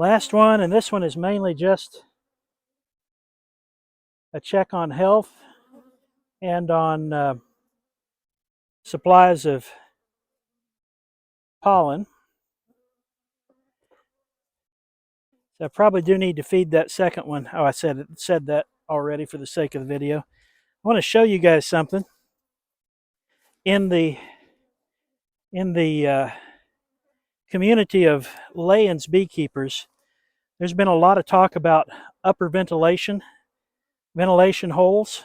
Last one, and this one is mainly just a check on health and on supplies of pollen. So I probably do need to feed that second one. Oh, I said that already for the sake of the video. I want to show you guys something. In the community of lay-ins beekeepers, there's been a lot of talk about upper ventilation holes.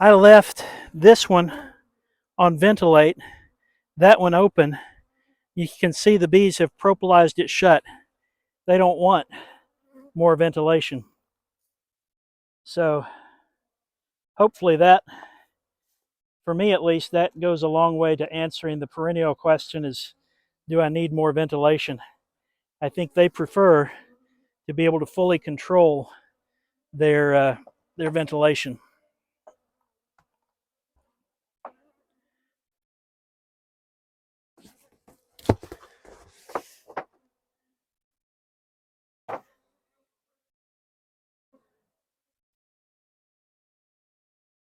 I left this one on ventilate, that one open. You can see the bees have propolized it shut. They don't want more ventilation. So hopefully that, for me at least, that goes a long way to answering the perennial question is, do I need more ventilation? I think they prefer to be able to fully control their ventilation.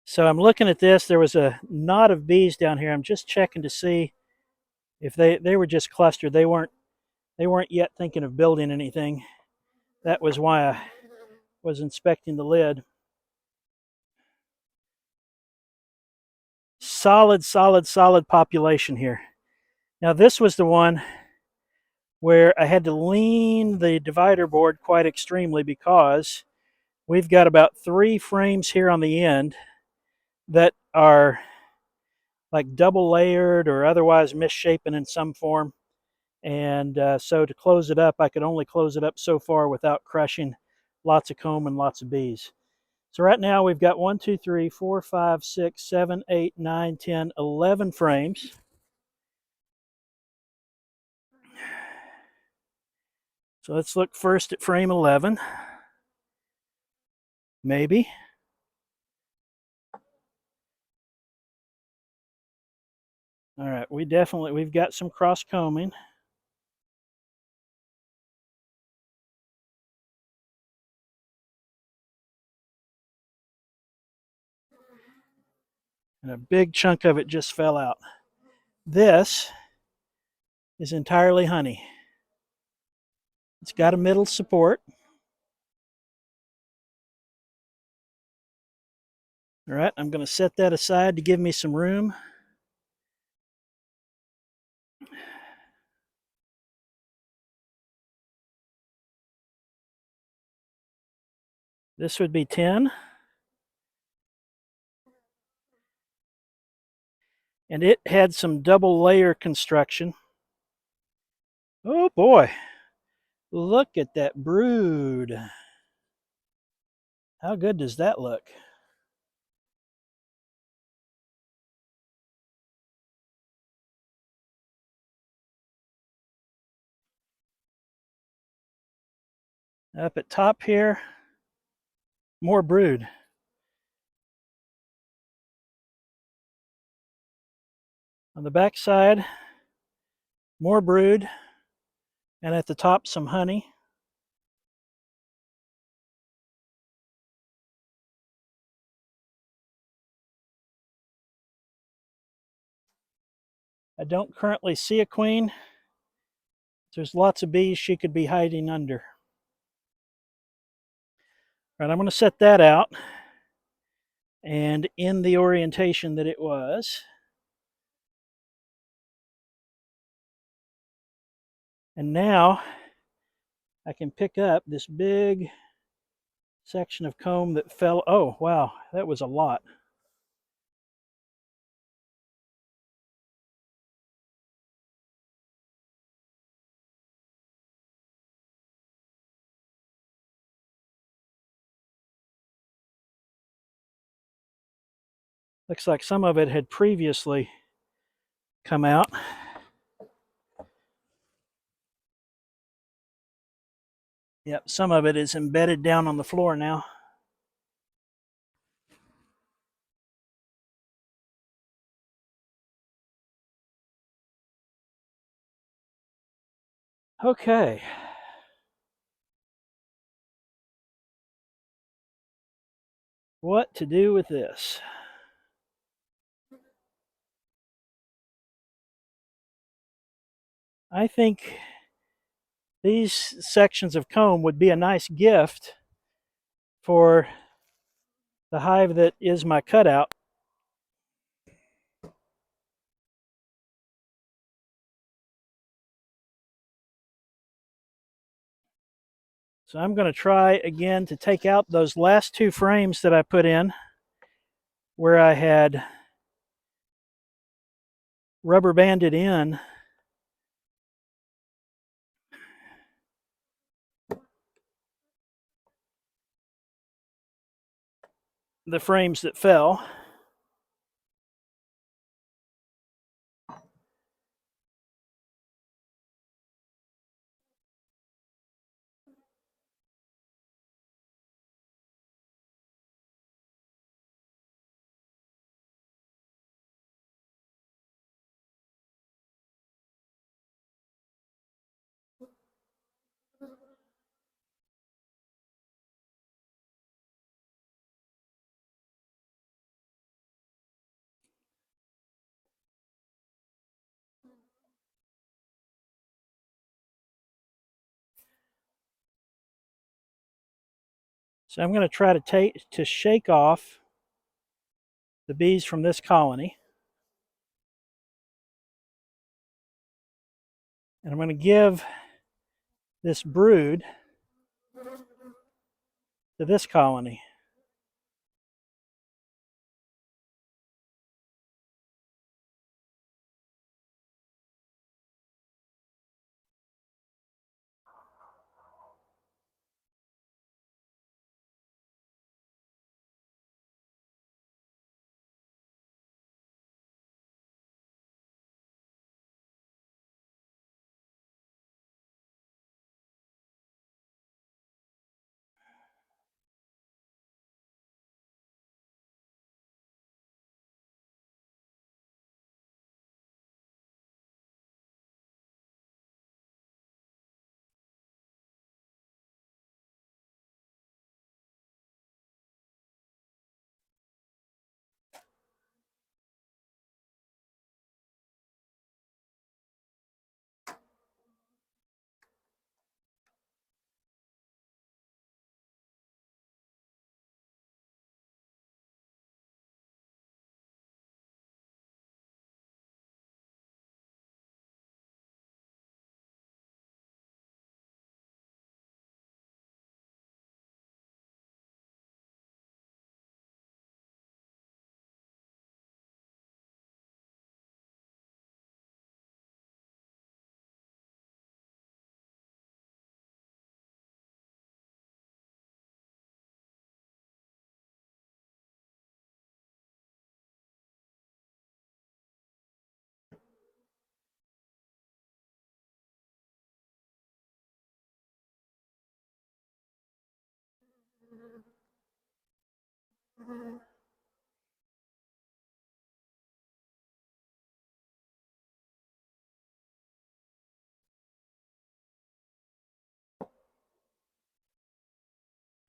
So I'm looking at this. There was a knot of bees down here. I'm just checking to see if they were just clustered. They weren't yet thinking of building anything. That was why I was inspecting the lid. Solid population here. Now this was the one where I had to lean the divider board quite extremely because we've got about 3 frames here on the end that are like double layered or otherwise misshapen in some form. And so to close it up, I could only close it up so far without crushing lots of comb and lots of bees. So right now we've got 1, 2, 3, 4, 5, 6, 7, 8, 9, 10, 11 frames. So let's look first at frame 11. Maybe. All right, we've got some cross combing. And a big chunk of it just fell out. This is entirely honey. It's got a middle support. All right, I'm going to set that aside to give me some room. This would be 10. And it had some double layer construction. Oh boy, look at that brood. How good does that look? Up at top here, more brood. On the back side, more brood. And at the top, some honey. I don't currently see a queen. There's lots of bees she could be hiding under. All right, I'm going to set that out. And in the orientation that it was. And now I can pick up this big section of comb that fell. Oh, wow, that was a lot. Looks like some of it had previously come out. Yep, some of it is embedded down on the floor now. Okay. what to do with this. I think these sections of comb would be a nice gift for the hive that is my cutout. So I'm going to try again to take out those last two frames that I put in where I had rubber banded in the frames that fell. So I'm going to try to shake off the bees from this colony. And I'm going to give this brood to this colony.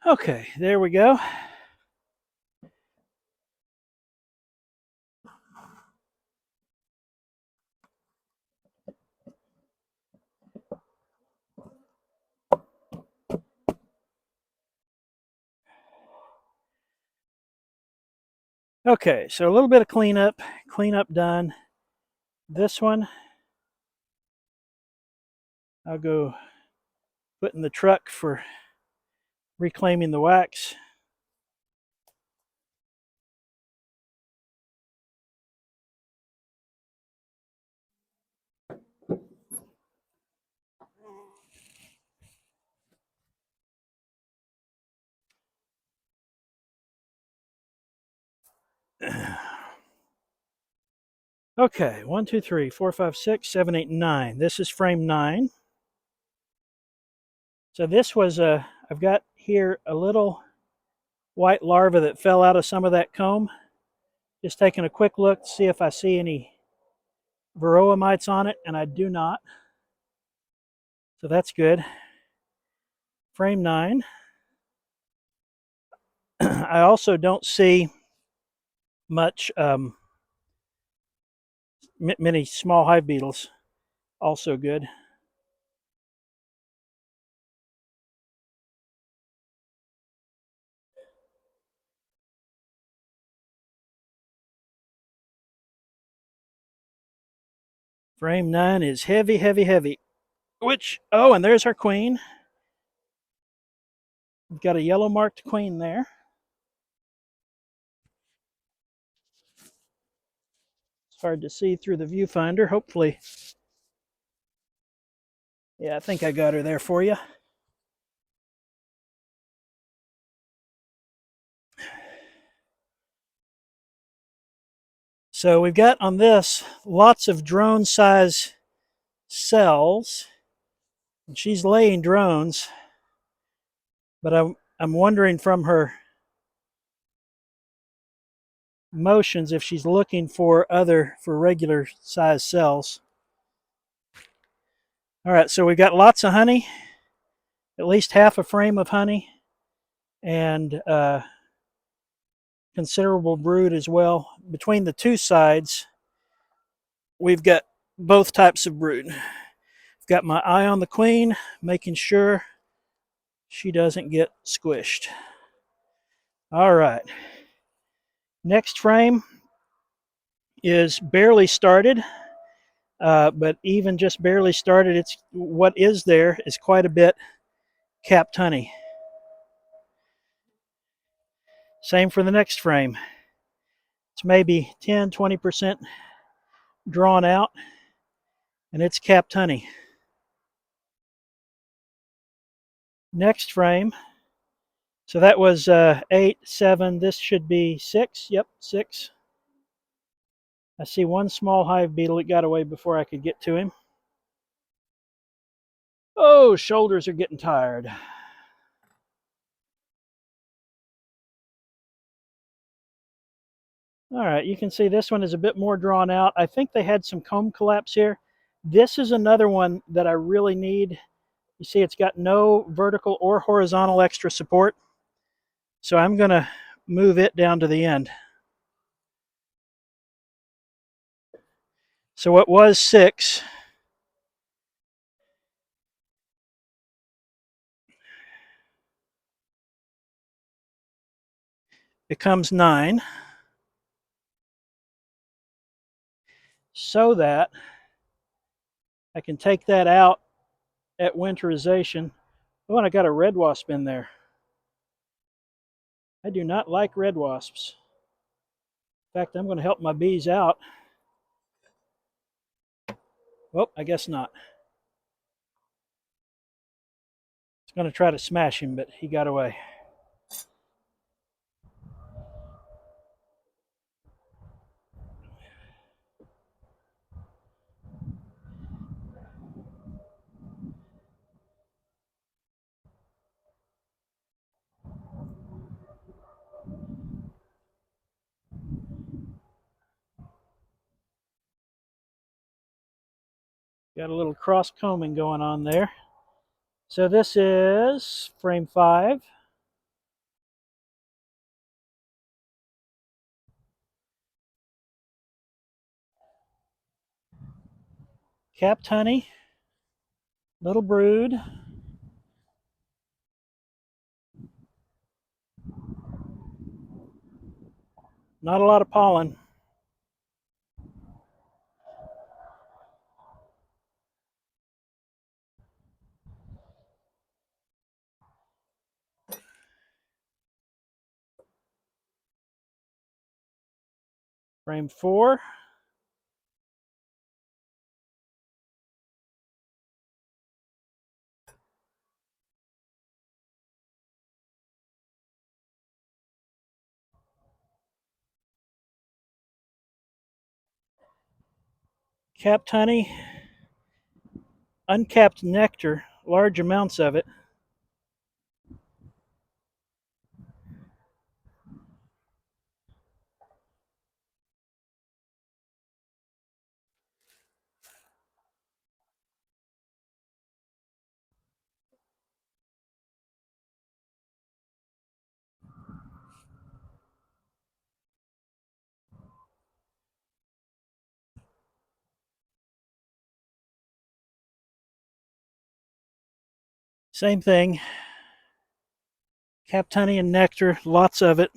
Okay, there we go. Okay, so a little bit of cleanup done. This one, I'll go put in the truck for reclaiming the wax. Okay, 1, 2, 3, 4, 5, 6, 7, 8, 9. This is frame 9. So this was I've got here a little white larva that fell out of some of that comb. Just taking a quick look to see if I see any varroa mites on it, and I do not. So that's good. Frame 9. I also don't see much, many small hive beetles. Also good. Frame 9 is heavy, heavy, heavy. Oh, and there's our queen. We've got a yellow marked queen there. It's hard to see through the viewfinder. Hopefully, yeah, I think I got her there for you. So we've got on this lots of drone size cells. And she's laying drones, but I'm wondering from her motions if she's looking for regular size cells. All right, so we've got lots of honey, at least half a frame of honey, and considerable brood as well. Between the two sides, we've got both types of brood. I've got my eye on the queen, making sure she doesn't get squished. All right. Next frame is barely started, but even just barely started, it's what is there is quite a bit capped honey. Same for the next frame. It's maybe 10-20% drawn out, and it's capped honey. Next frame, so that was 8, 7, this should be 6, yep, 6. I see one small hive beetle. It got away before I could get to him. Oh, shoulders are getting tired. All right, you can see this one is a bit more drawn out. I think they had some comb collapse here. This is another one that I really need. You see it's got no vertical or horizontal extra support. So I'm going to move it down to the end. So it was 6. Becomes 9. So that I can take that out at winterization. Oh, and I got a red wasp in there. I do not like red wasps. In fact, I'm going to help my bees out. Oh, I guess not. It's going to try to smash him, but he got away. Got a little cross combing going on there. So this is frame 5. Capped honey, little brood. Not a lot of pollen. Frame 4. Capped honey, uncapped nectar, large amounts of it. Same thing. Capped honey and nectar, lots of it.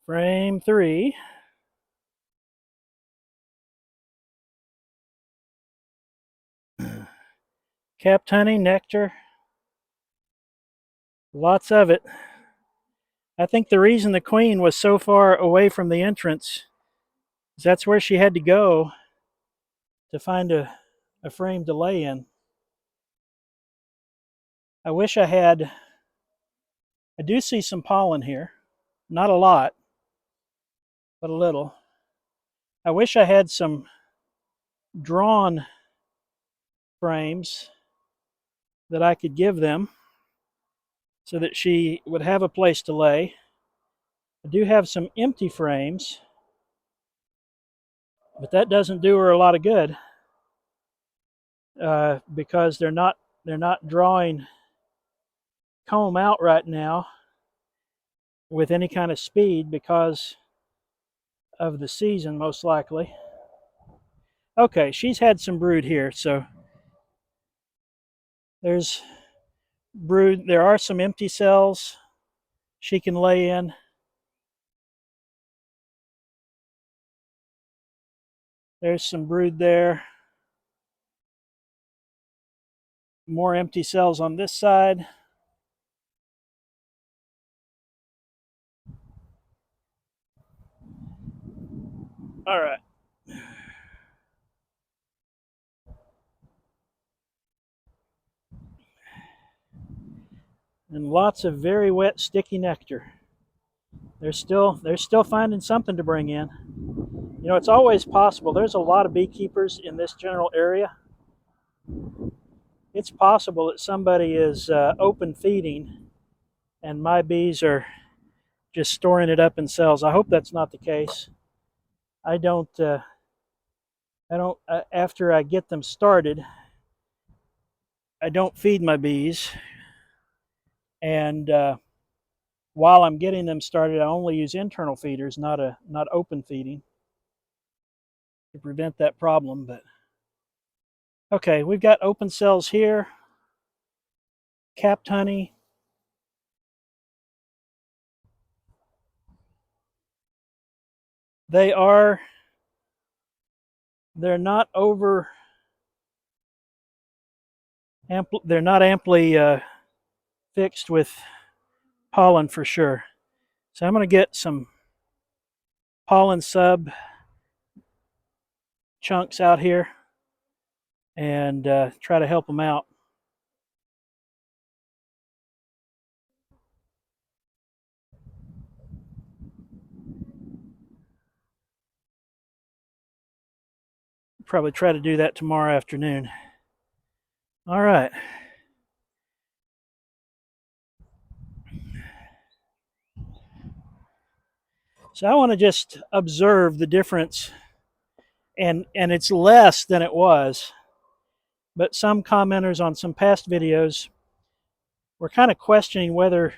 Frame 3. Capped honey, nectar, lots of it. I think the reason the queen was so far away from the entrance is that's where she had to go to find a frame to lay in. I wish I had, I do see some pollen here. Not a lot, but a little. I wish I had some drawn frames that I could give them so that she would have a place to lay. I do have some empty frames, but that doesn't do her a lot of good because they're not drawing comb out right now with any kind of speed because of the season, most likely. Okay, she's had some brood here, so there's brood. There are some empty cells she can lay in. There's some brood there. More empty cells on this side. All right. And lots of very wet, sticky nectar. They're still finding something to bring in. You know, it's always possible. There's a lot of beekeepers in this general area. It's possible that somebody is open feeding and my bees are just storing it up in cells. I hope that's not the case. I don't, after I get them started, I don't feed my bees. And while I'm getting them started, I only use internal feeders, not open feeding, to prevent that problem. But okay, we've got open cells here, capped honey. They're not over they're not amply fixed with pollen for sure. So I'm going to get some pollen sub chunks out here and try to help them out. Probably try to do that tomorrow afternoon. All right. So I want to just observe the difference, and it's less than it was. But some commenters on some past videos were kind of questioning whether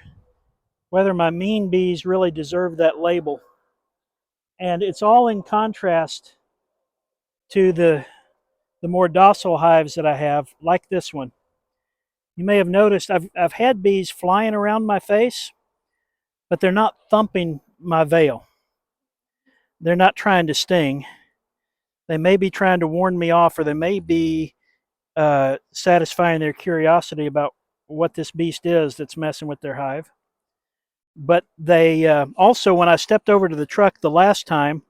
my mean bees really deserve that label. And it's all in contrast to the more docile hives that I have, like this one. You may have noticed I've had bees flying around my face, but they're not thumping my veil. They're not trying to sting. They may be trying to warn me off, or they may be satisfying their curiosity about what this beast is that's messing with their hive. But they also, when I stepped over to the truck the last time,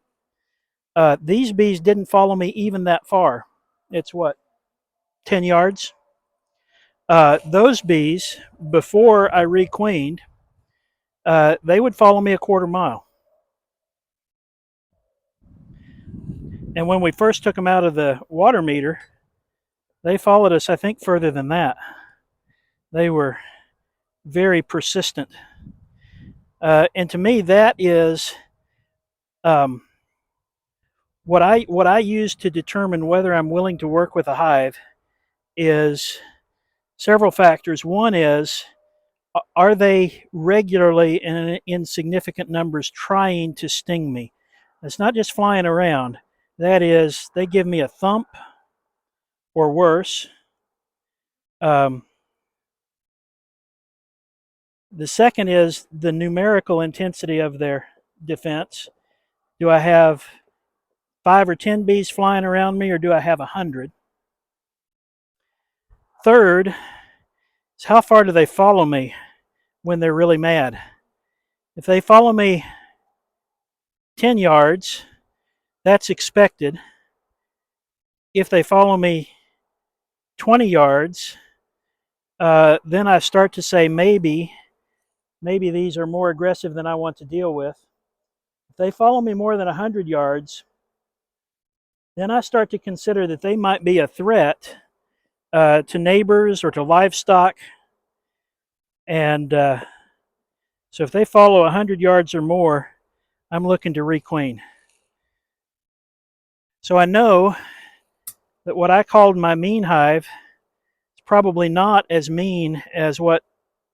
these bees didn't follow me even that far. It's what, 10 yards? Those bees, before I requeened, they would follow me a quarter mile. And when we first took them out of the water meter, they followed us, I think, further than that. They were very persistent. And to me, that is What I use to determine whether I'm willing to work with a hive is several factors. One is, are they regularly and in significant numbers trying to sting me? It's not just flying around. That is, they give me a thump or worse. Um, the second is the numerical intensity of their defense. Do I have 5 or 10 bees flying around me, or do I have 100? Third is, how far do they follow me when they're really mad? If they follow me 10 yards, that's expected. If they follow me 20 yards, then I start to say maybe these are more aggressive than I want to deal with. If they follow me more than 100 yards, then I start to consider that they might be a threat to neighbors or to livestock. And so if they follow 100 yards or more, I'm looking to requeen. So I know that what I called my mean hive is probably not as mean as what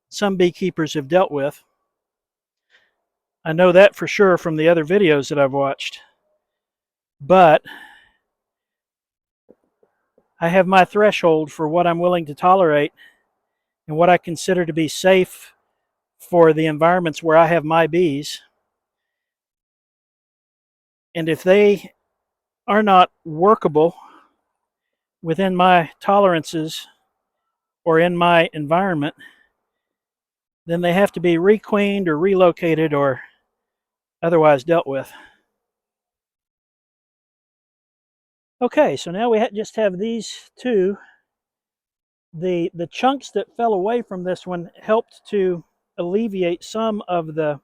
some beekeepers have dealt with. I know that for sure from the other videos that I've watched. But I have my threshold for what I'm willing to tolerate and what I consider to be safe for the environments where I have my bees. And if they are not workable within my tolerances or in my environment, then they have to be requeened or relocated or otherwise dealt with. Okay, so now we just have these two. The chunks that fell away from this one helped to alleviate some of the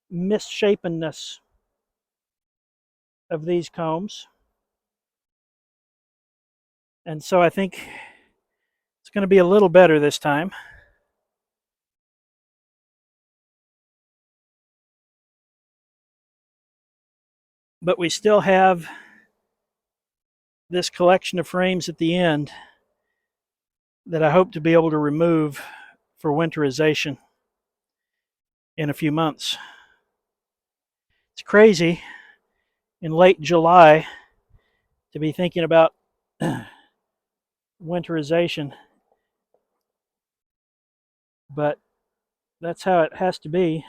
misshapenness of these combs. And so I think it's going to be a little better this time. But we still have this collection of frames at the end that I hope to be able to remove for winterization in a few months. It's crazy in late July to be thinking about winterization, but that's how it has to be.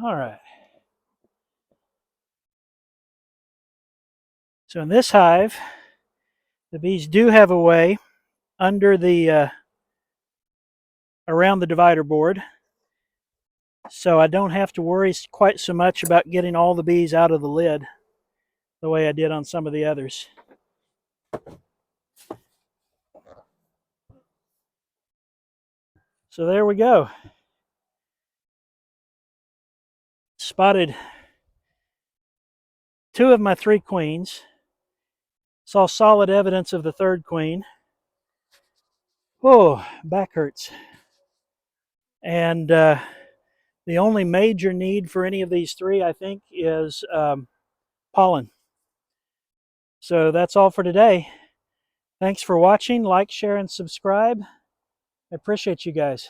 All right. So in this hive, the bees do have a way under the around the divider board, so I don't have to worry quite so much about getting all the bees out of the lid the way I did on some of the others. So there we go. Spotted 2 of my 3 queens. Saw solid evidence of the 3rd queen. Oh, back hurts. And the only major need for any of these 3, I think, is pollen. So that's all for today. Thanks for watching. Like, share, and subscribe. I appreciate you guys.